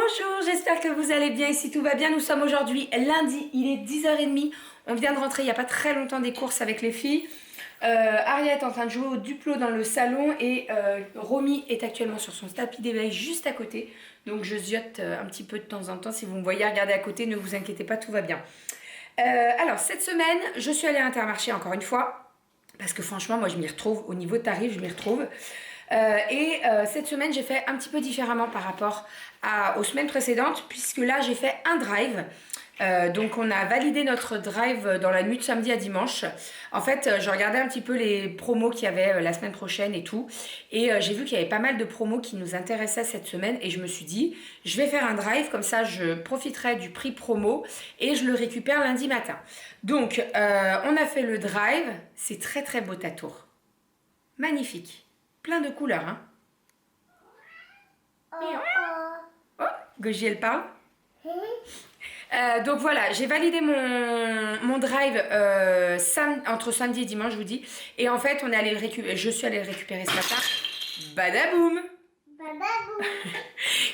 Bonjour, j'espère que vous allez bien, ici tout va bien. Nous sommes aujourd'hui lundi, il est 10h30. On vient de rentrer il n'y a pas très longtemps des courses avec les filles. Aria est en train de jouer au Duplo dans le salon et Romy est actuellement sur son tapis d'éveil juste à côté. Donc je ziote un petit peu de temps en temps. Si vous me voyez regarder à côté, ne vous inquiétez pas, tout va bien. Alors cette semaine, je suis allée à Intermarché encore une fois. Parce que franchement, moi je m'y retrouve, au niveau tarif, je m'y retrouve. Cette semaine, j'ai fait un petit peu différemment par rapport aux semaines précédentes, puisque là, j'ai fait un drive. Donc on a validé notre drive dans la nuit de samedi à dimanche. En fait, je regardais un petit peu les promos qu'il y avait la semaine prochaine et tout. Et j'ai vu qu'il y avait pas mal de promos qui nous intéressaient cette semaine. Et je me suis dit, je vais faire un drive, comme ça je profiterai du prix promo et je le récupère lundi matin. Donc on a fait le drive. C'est très très beau ta tour. Magnifique. Plein de couleurs, hein. Oh, Goji, elle parle. Donc voilà, j'ai validé mon drive entre samedi et dimanche, je vous dis. Et en fait, je suis allée le récupérer ce matin. Badaboum.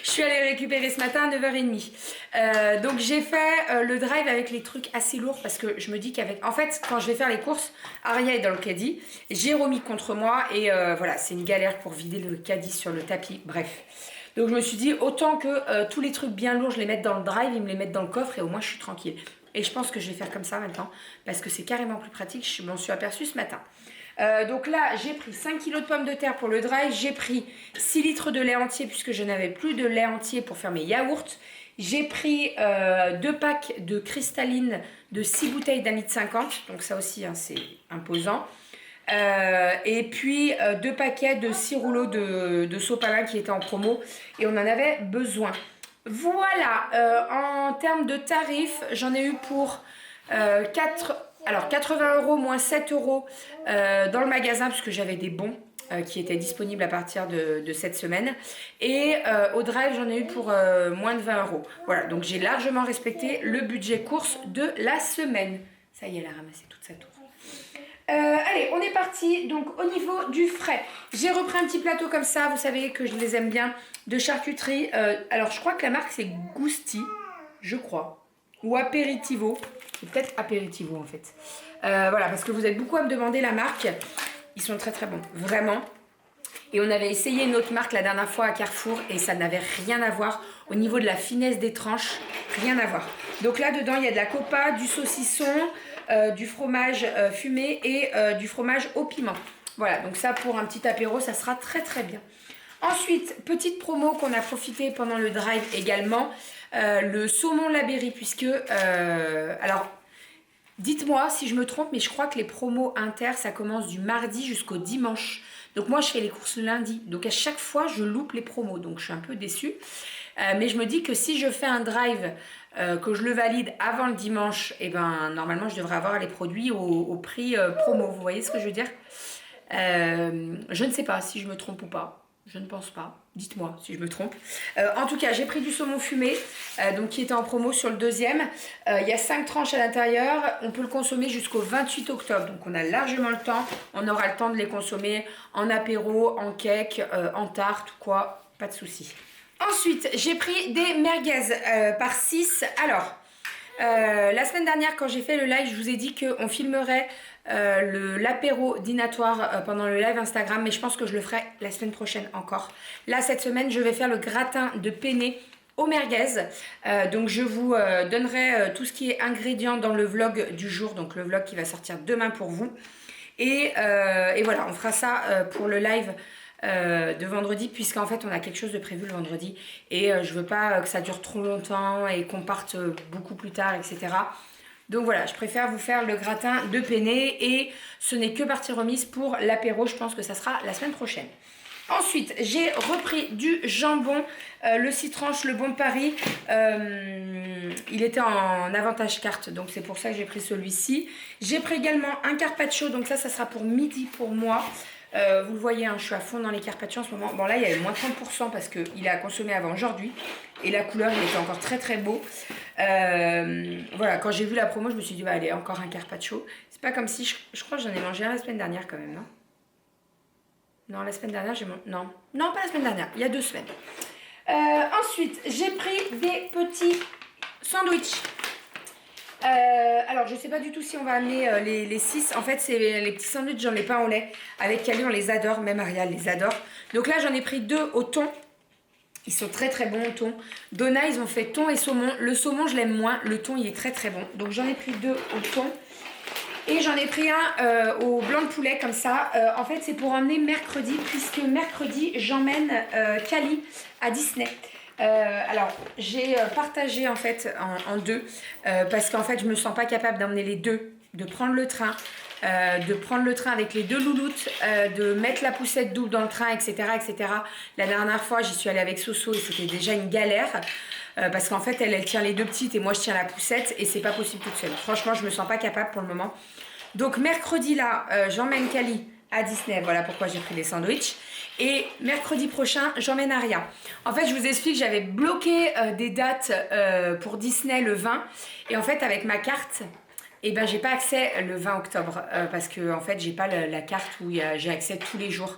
Je suis allée le récupérer ce matin à 9h30. Donc j'ai fait le drive avec les trucs assez lourds parce que je me dis qu'avec... En fait, quand je vais faire les courses, Aria est dans le caddie, j'ai Romy contre moi et voilà, c'est une galère pour vider le caddie sur le tapis, bref. Donc je me suis dit, autant que tous les trucs bien lourds, je les mette dans le drive, ils me les mettent dans le coffre et au moins je suis tranquille. Et je pense que je vais faire comme ça maintenant parce que c'est carrément plus pratique, je m'en suis aperçue ce matin. Donc là, j'ai pris 5 kg de pommes de terre pour le drive. J'ai pris 6 litres de lait entier puisque je n'avais plus de lait entier pour faire mes yaourts. J'ai pris 2 packs de cristalline de 6 bouteilles d'1,50 litre. Donc ça aussi, hein, c'est imposant. Et puis 2 paquets de 6 rouleaux de sopalin qui étaient en promo. Et on en avait besoin. Voilà, en termes de tarifs, j'en ai eu pour 80 € moins 7 € dans le magasin puisque j'avais des bons qui étaient disponibles à partir de cette semaine. Et au drive, j'en ai eu pour moins de 20 €. Voilà, donc j'ai largement respecté le budget course de la semaine. Ça y est, elle a ramassé toute sa tour. Allez, on est parti. Donc au niveau du frais, j'ai repris un petit plateau comme ça, vous savez que je les aime bien, de charcuterie. Alors je crois que la marque c'est Gusti, je crois, ou Aperitivo. C'est peut-être Aperitivo en fait. Voilà, parce que vous êtes beaucoup à me demander la marque. Ils sont très très bons, vraiment. Et on avait essayé une autre marque la dernière fois à Carrefour et ça n'avait rien à voir au niveau de la finesse des tranches, rien à voir. Donc là dedans il y a de la copa, du saucisson, du fromage fumé et du fromage au piment. Voilà, donc ça pour un petit apéro, ça sera très très bien. Ensuite, petite promo qu'on a profité pendant le drive également, le saumon Labéry, puisque, alors, dites-moi si je me trompe, mais je crois que les promos inter, ça commence du mardi jusqu'au dimanche. Donc moi, je fais les courses le lundi. Donc à chaque fois, je loupe les promos. Donc je suis un peu déçue. Mais je me dis que si je fais un drive, que je le valide avant le dimanche, et ben normalement, je devrais avoir les produits au prix promo. Vous voyez ce que je veux dire? Je ne sais pas si je me trompe ou pas. Je ne pense pas. Dites-moi si je me trompe. En tout cas, j'ai pris du saumon fumé, donc qui était en promo sur le deuxième. Il y a 5 tranches à l'intérieur. On peut le consommer jusqu'au 28 octobre. Donc on a largement le temps. On aura le temps de les consommer en apéro, en cake, en tarte ou quoi. Pas de souci. Ensuite, j'ai pris des merguez par 6. Alors, la semaine dernière, quand j'ai fait le live, je vous ai dit qu'on filmerait l'apéro dînatoire pendant le live Instagram, mais je pense que je le ferai la semaine prochaine encore. Là, cette semaine, je vais faire le gratin de penne aux merguez. Donc, je vous donnerai tout ce qui est ingrédients dans le vlog du jour, donc le vlog qui va sortir demain pour vous. Et voilà, on fera ça pour le live de vendredi, puisqu'en fait on a quelque chose de prévu le vendredi et je veux pas que ça dure trop longtemps et qu'on parte beaucoup plus tard, etc. Donc voilà, je préfère vous faire le gratin de penne et ce n'est que partie remise pour l'apéro. Je pense que ça sera la semaine prochaine. Ensuite, j'ai repris du jambon, le 6 tranches, le Bon de Paris. Il était en avantage carte, donc c'est pour ça que j'ai pris celui-ci. J'ai pris également un carpaccio, donc ça sera pour midi pour moi. Vous le voyez, hein, je suis à fond dans les carpaccio en ce moment. Bon là, il y avait moins 30% parce qu'il a consommé avant aujourd'hui. Et la couleur, il était encore très très beau. Voilà, quand j'ai vu la promo, je me suis dit, bah allez, encore un carpaccio. C'est pas comme si, je crois que j'en ai mangé un la semaine dernière quand même, non? Non, la semaine dernière, j'ai mangé... Non, pas la semaine dernière, il y a 2 semaines. Ensuite, j'ai pris des petits sandwichs. Alors, je sais pas du tout si on va amener les 6. En fait, c'est les petits sandwichs, j'en ai pas au lait. Avec Cali, on les adore. Même Ariel les adore. Donc là, j'en ai pris 2 au thon. Ils sont très très bons au thon. Donna, ils ont fait thon et saumon. Le saumon, je l'aime moins. Le thon, il est très très bon. Donc j'en ai pris 2 au thon. Et j'en ai pris un au blanc de poulet comme ça. En fait, c'est pour emmener mercredi, puisque mercredi, j'emmène Cali à Disney. Alors, j'ai partagé en fait en 2 parce qu'en fait, je me sens pas capable d'emmener les 2, de prendre le train. Avec les 2 louloutes, de mettre la poussette double dans le train, etc., etc. La dernière fois, j'y suis allée avec Soso et c'était déjà une galère. Parce qu'en fait, elle tient les 2 petites et moi, je tiens la poussette et c'est pas possible toute seule. Franchement, je me sens pas capable pour le moment. Donc, mercredi, là, j'emmène Cali à Disney. Voilà pourquoi j'ai pris des sandwichs. Et mercredi prochain, j'emmène Aria. En fait, je vous explique, j'avais bloqué des dates pour Disney le 20. Et en fait, avec ma carte... Et ben j'ai pas accès le 20 octobre parce que en fait j'ai pas la carte où j'ai accès tous les jours.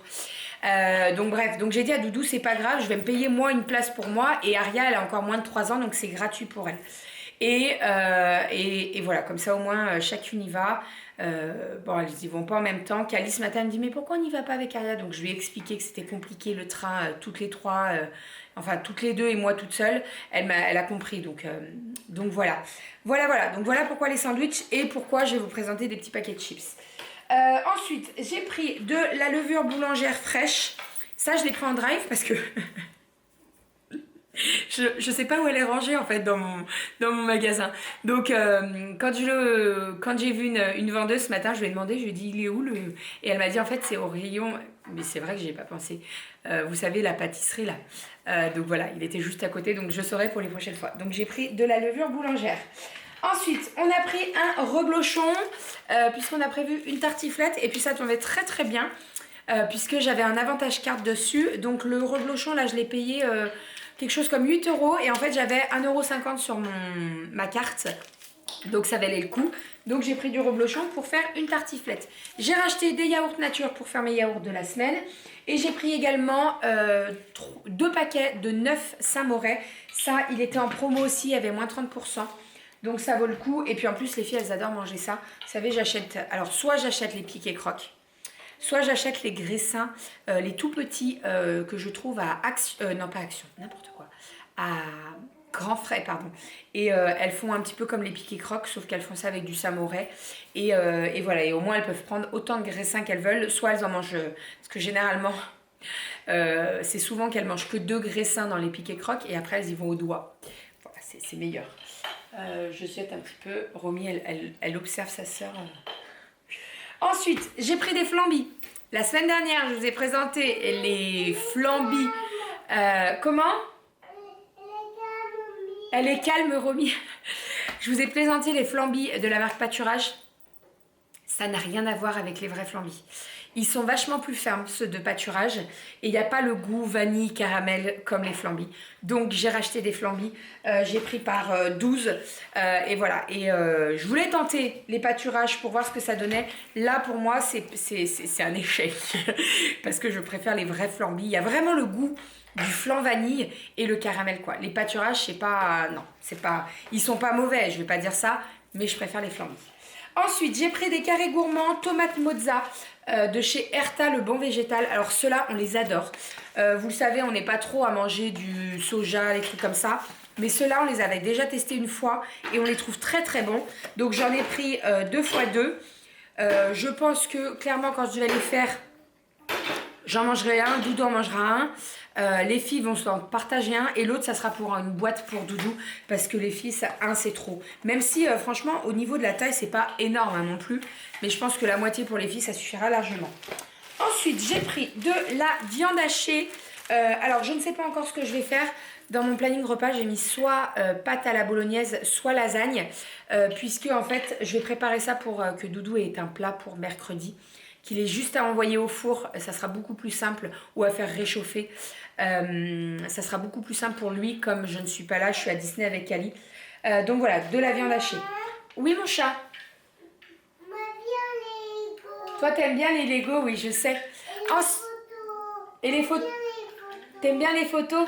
Donc bref, donc j'ai dit à Doudou c'est pas grave, je vais me payer moi une place pour moi et Aria elle a encore moins de 3 ans donc c'est gratuit pour elle. Et voilà, comme ça au moins chacune y va. Bon, elles y vont pas en même temps. Cali ce matin elle me dit mais pourquoi on n'y va pas avec Aria? Donc je lui ai expliqué que c'était compliqué le train, toutes les 3, enfin toutes les 2 et moi toute seule. Elle a compris donc voilà. Voilà. Donc voilà pourquoi les sandwichs et pourquoi je vais vous présenter des petits paquets de chips. Ensuite, j'ai pris de la levure boulangère fraîche. Ça, je l'ai pris en drive parce que je sais pas où elle est rangée en fait dans mon magasin. Donc quand j'ai vu une vendeuse ce matin, je lui ai demandé, je lui ai dit il est où le... Et elle m'a dit en fait c'est au rayon, mais c'est vrai que j'y ai pas pensé. Vous savez la pâtisserie là. Donc voilà, il était juste à côté, donc je saurai pour les prochaines fois. Donc j'ai pris de la levure boulangère. Ensuite, on a pris un reblochon, puisqu'on a prévu une tartiflette, et puis ça tombait très très bien, puisque j'avais un avantage carte dessus. Donc le reblochon, là, je l'ai payé quelque chose comme 8 €, et en fait, j'avais 1,50 € sur ma carte, donc ça valait le coup. Donc j'ai pris du reblochon pour faire une tartiflette. J'ai racheté des yaourts nature pour faire mes yaourts de la semaine, et j'ai pris également 2 paquets de 9 Saint-Moret. Ça, il était en promo aussi, il y avait moins 30%. Donc ça vaut le coup. Et puis en plus, les filles, elles adorent manger ça. Vous savez, j'achète... Alors, soit j'achète les piquets crocs, soit j'achète les graissins, les tout petits que je trouve à Action... non, pas Action, n'importe quoi. À Grand Frais, pardon. Et elles font un petit peu comme les piquets crocs, sauf qu'elles font ça avec du Saint-Moret. Et voilà, et au moins, elles peuvent prendre autant de graissins qu'elles veulent. Soit elles en mangent... parce que généralement... c'est souvent qu'elles mangent que 2 graissins dans les piquets crocs et après elles y vont au doigt. Voilà, c'est meilleur. Je suis un petit peu... Romy, elle observe sa sœur. Ensuite, j'ai pris des flambis. La semaine dernière, je vous ai présenté les flambis. Comment? Elle est calme, Romy. Je vous ai présenté les flambis de la marque Pâturage. Ça n'a rien à voir avec les vrais flambis. Ils sont vachement plus fermes, ceux de Pâturage. Et il n'y a pas le goût vanille, caramel comme les flambis. Donc j'ai racheté des flambis. J'ai pris par 12. Et voilà. Et je voulais tenter les Pâturages pour voir ce que ça donnait. Là, pour moi, c'est un échec. Parce que je préfère les vrais flambis. Il y a vraiment le goût du flan vanille et le caramel, quoi. Les Pâturages, c'est pas... Non, c'est pas... Ils sont pas mauvais, je vais pas dire ça. Mais je préfère les flambis. Ensuite, j'ai pris des carrés gourmands, tomates mozza de chez Erta, le bon végétal. Alors ceux-là, on les adore. Vous le savez, on n'est pas trop à manger du soja, les trucs comme ça. Mais ceux-là, on les avait déjà testés une fois et on les trouve très très bons. Donc j'en ai pris 2 x 2. Je pense que clairement, quand je vais les faire, j'en mangerai un, Doudou en mangera un. Les filles vont s'en partager un et l'autre ça sera pour une boîte pour Doudou parce que les filles ça un c'est trop, même si franchement au niveau de la taille c'est pas énorme hein, non plus, mais je pense que la moitié pour les filles ça suffira largement. Ensuite j'ai pris de la viande hachée. Alors je ne sais pas encore ce que je vais faire. Dans mon planning repas j'ai mis soit pâte à la bolognaise soit lasagne, puisque en fait je vais préparer ça pour que Doudou ait un plat pour mercredi, qu'il est juste à envoyer au four, ça sera beaucoup plus simple, ou à faire réchauffer. Ça sera beaucoup plus simple pour lui, comme je ne suis pas là, je suis à Disney avec Cali. Donc voilà, de la viande hachée. Oui mon chat? Moi bien les Lego. Toi t'aimes bien les Lego, oui je sais. Et les photos. Et les photos? Bien les photos. T'aimes bien les photos?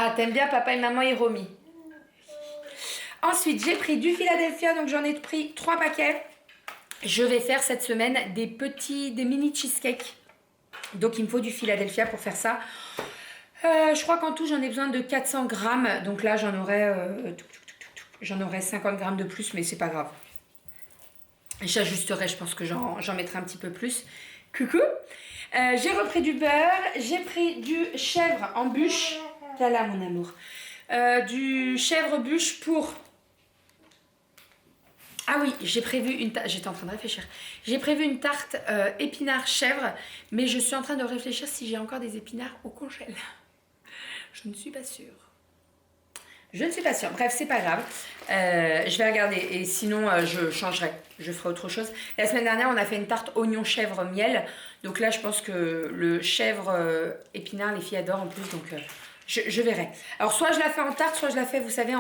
Ah, t'aimes bien papa et maman et Romy. Ensuite, j'ai pris du Philadelphia, donc j'en ai pris 3 paquets. Je vais faire cette semaine des mini cheesecakes. Donc il me faut du Philadelphia pour faire ça. Je crois qu'en tout j'en ai besoin de 400 grammes. Donc là j'en aurai 50 grammes de plus, mais c'est pas grave. J'ajusterai, je pense que j'en mettrai un petit peu plus. Coucou. J'ai repris du beurre, j'ai pris du chèvre en bûche. Voilà mon amour. Du chèvre bûche pour... Ah oui, j'ai prévu une tarte, j'étais en train de réfléchir. J'ai prévu une tarte épinard chèvre, mais je suis en train de réfléchir si j'ai encore des épinards au congèle. Je ne suis pas sûre. Je ne suis pas sûre. Bref, c'est pas grave. Je vais regarder et sinon je changerai. Je ferai autre chose. La semaine dernière, on a fait une tarte oignon chèvre miel. Donc là, je pense que le chèvre épinard, les filles adorent en plus. Donc je verrai. Alors soit je la fais en tarte, soit je la fais, vous savez,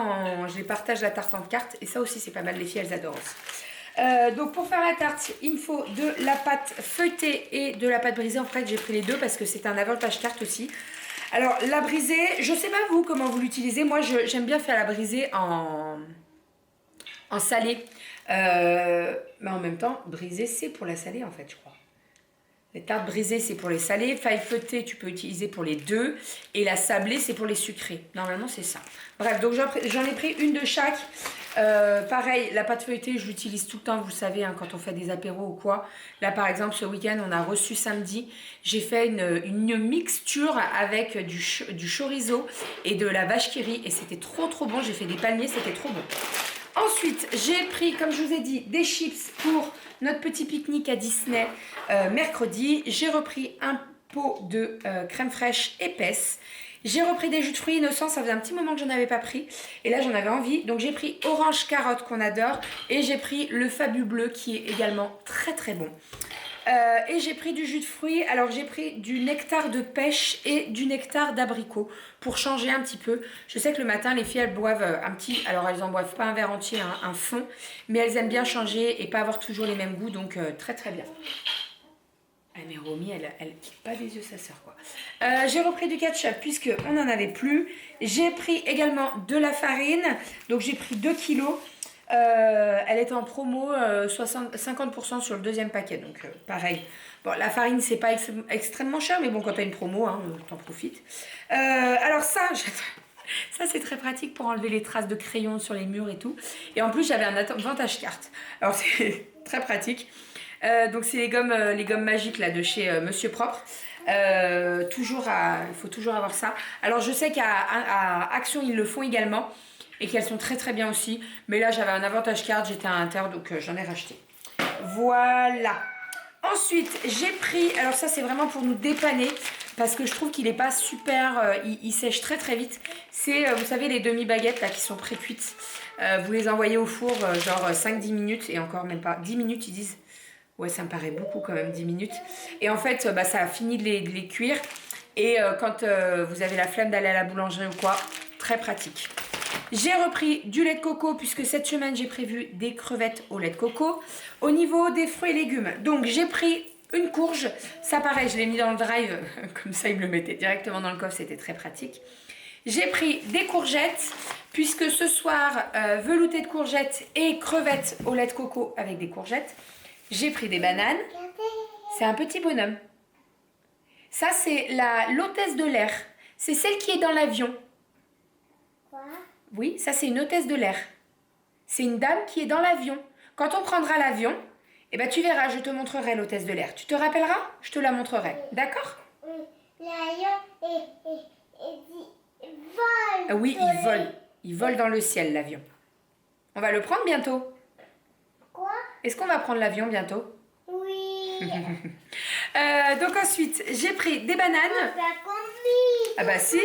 je les partage la tarte en cartes. Et ça aussi, c'est pas mal. Les filles, elles adorent aussi. Donc pour faire la tarte, il me faut de la pâte feuilletée et de la pâte brisée. En fait, j'ai pris les deux parce que c'est un avantage tarte aussi. Alors la brisée, je sais pas vous comment vous l'utilisez. Moi, j'aime bien faire la brisée en salé. Mais en même temps, brisée, c'est pour la salée en fait, je crois. Les tartes brisées, c'est pour les salés. Feuille feuilletée, tu peux utiliser pour les deux. Et la sablée, c'est pour les sucrés. Normalement, c'est ça. Bref, donc j'en ai pris une de chaque. Pareil, la pâte feuilletée, je l'utilise tout le temps, vous savez, hein, quand on fait des apéros ou quoi. Là, par exemple, ce week-end, on a reçu samedi. J'ai fait une mixture avec du chorizo et de la vache qui rit. Et c'était trop, trop bon. J'ai fait des palmiers, c'était trop bon. Ensuite, j'ai pris, comme je vous ai dit, des chips pour notre petit pique-nique à Disney mercredi. J'ai repris un pot de crème fraîche épaisse. J'ai repris des jus de fruits innocents, ça faisait un petit moment que j'en avais pas pris. Et là, j'en avais envie. Donc, j'ai pris orange carotte qu'on adore. Et j'ai pris le Fabu bleu qui est également très très bon. Et j'ai pris du jus de fruits. Alors, j'ai pris du nectar de pêche et du nectar d'abricot pour changer un petit peu. Je sais que le matin, les filles, elles boivent un petit... Alors, elles en boivent pas un verre entier, hein, un fond. Mais elles aiment bien changer et pas avoir toujours les mêmes goûts. Donc, très très bien. Ah, mais Romy, elle quitte pas des yeux sa sœur, quoi. J'ai repris du ketchup puisqu'on n'en avait plus. J'ai pris également de la farine. Donc, j'ai pris 2 kilos. Elle était en promo 50% sur le deuxième paquet. Donc, pareil. Bon, la farine, c'est pas extrêmement cher. Mais bon, quand t'as une promo, hein, t'en profites. Alors ça, ça, c'est très pratique pour enlever les traces de crayon sur les murs et tout. Et en plus, j'avais un avantage carte. Alors, c'est très pratique. Donc c'est les gommes magiques là de chez Monsieur Propre. Il faut toujours avoir ça. Alors je sais qu'à Action ils le font également et qu'elles sont très très bien aussi. Mais là j'avais un avantage carte, j'étais à Inter donc j'en ai racheté. Voilà. Ensuite j'ai pris, alors ça c'est vraiment pour nous dépanner parce que je trouve qu'il n'est pas super, il sèche très très vite. C'est, vous savez, les demi-baguettes là qui sont pré-cuites. Vous les envoyez au four genre 5-10 minutes et encore même pas 10 minutes ils disent. Ouais, ça me paraît beaucoup quand même, 10 minutes. Et en fait, ça a fini de les cuire. Et quand vous avez la flemme d'aller à la boulangerie ou quoi, très pratique. J'ai repris du lait de coco puisque cette semaine, j'ai prévu des crevettes au lait de coco. Au niveau des fruits et légumes, donc j'ai pris une courge. Ça, pareil, je l'ai mis dans le drive. Comme ça, il me le mettait directement dans le coffre. C'était très pratique. J'ai pris des courgettes puisque ce soir, velouté de courgettes et crevettes au lait de coco avec des courgettes. J'ai pris des bananes. C'est un petit bonhomme. Ça, c'est l'hôtesse de l'air. C'est celle qui est dans l'avion. Quoi? Oui, ça, c'est une hôtesse de l'air. C'est une dame qui est dans l'avion. Quand on prendra l'avion, eh ben, tu verras, je te montrerai l'hôtesse de l'air. Tu te rappelleras? Je te la montrerai. D'accord? Oui. L'avion vole. Ah oui, il vole. Il vole dans le ciel, l'avion. On va le prendre bientôt. Quoi? Est-ce qu'on va prendre l'avion bientôt? Oui. Donc ensuite, j'ai pris des bananes. Pas compris. Ah bah si.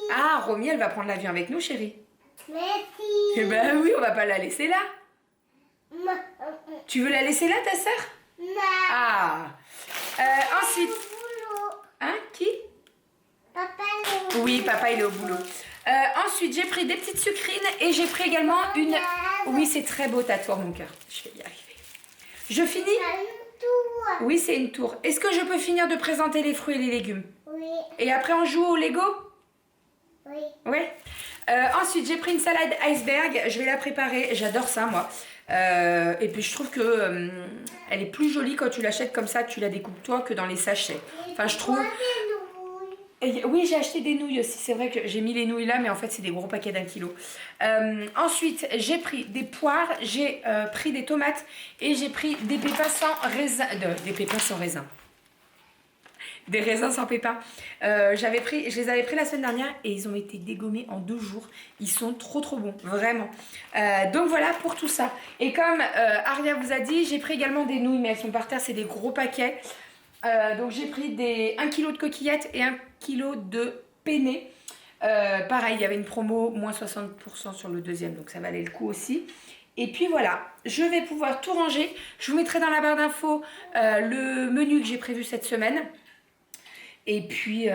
Ah, Romy, elle va prendre l'avion avec nous, chérie. Merci. Eh ben oui, on va pas la laisser là. Tu veux la laisser là, ta sœur? Non. Ah. Ensuite. Boulot. Hein, qui? Papa, le Oui, papa, il est au boulot. Ensuite, j'ai pris des petites sucrines et j'ai pris également une... Oui, c'est très beau ta tour, mon cœur. Je vais y arriver. Je finis? tour. Oui, c'est une tour. Est-ce que je peux finir de présenter les fruits et les légumes? Oui. Et après, on joue au Lego? Oui. Ouais. Ensuite, j'ai pris une salade iceberg. Je vais la préparer. J'adore ça, moi. Et puis, je trouve que elle est plus jolie quand tu l'achètes comme ça. Tu la découpes toi que dans les sachets. Enfin, je trouve. Et oui, j'ai acheté des nouilles aussi. C'est vrai que j'ai mis les nouilles là, mais en fait, c'est des gros paquets d'1 kilo. Ensuite, j'ai pris des poires, j'ai pris des tomates et j'ai pris des pépins sans raisin. Des pépins sans raisin. Des raisins sans pépins. Je les avais pris la semaine dernière et ils ont été dégommés en 2 jours. Ils sont trop bons, vraiment. Donc voilà pour tout ça. Et comme Aria vous a dit, j'ai pris également des nouilles, mais elles sont par terre, c'est des gros paquets. Donc j'ai pris 1 kg de coquillettes et 1 kg de penne. Pareil, il y avait une promo, moins 60% sur le deuxième, donc ça valait le coup aussi. Et puis voilà, je vais pouvoir tout ranger. Je vous mettrai dans la barre d'infos le menu que j'ai prévu cette semaine. Et puis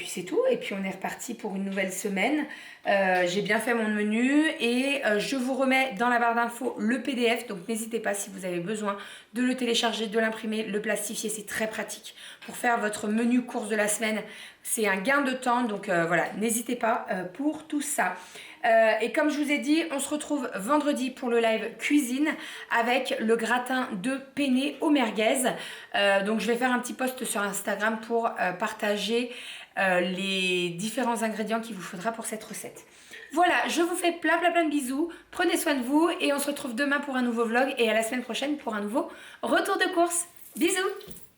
c'est tout. Et puis on est reparti pour une nouvelle semaine. J'ai bien fait mon menu et je vous remets dans la barre d'infos le PDF. Donc n'hésitez pas si vous avez besoin de le télécharger, de l'imprimer, le plastifier. C'est très pratique pour faire votre menu course de la semaine. C'est un gain de temps. Donc voilà, n'hésitez pas pour tout ça. Et comme je vous ai dit, on se retrouve vendredi pour le live cuisine avec le gratin de penne au merguez. Donc je vais faire un petit post sur Instagram pour partager les différents ingrédients qu'il vous faudra pour cette recette. Voilà, je vous fais plein de bisous. Prenez soin de vous et on se retrouve demain pour un nouveau vlog et à la semaine prochaine pour un nouveau retour de course. Bisous!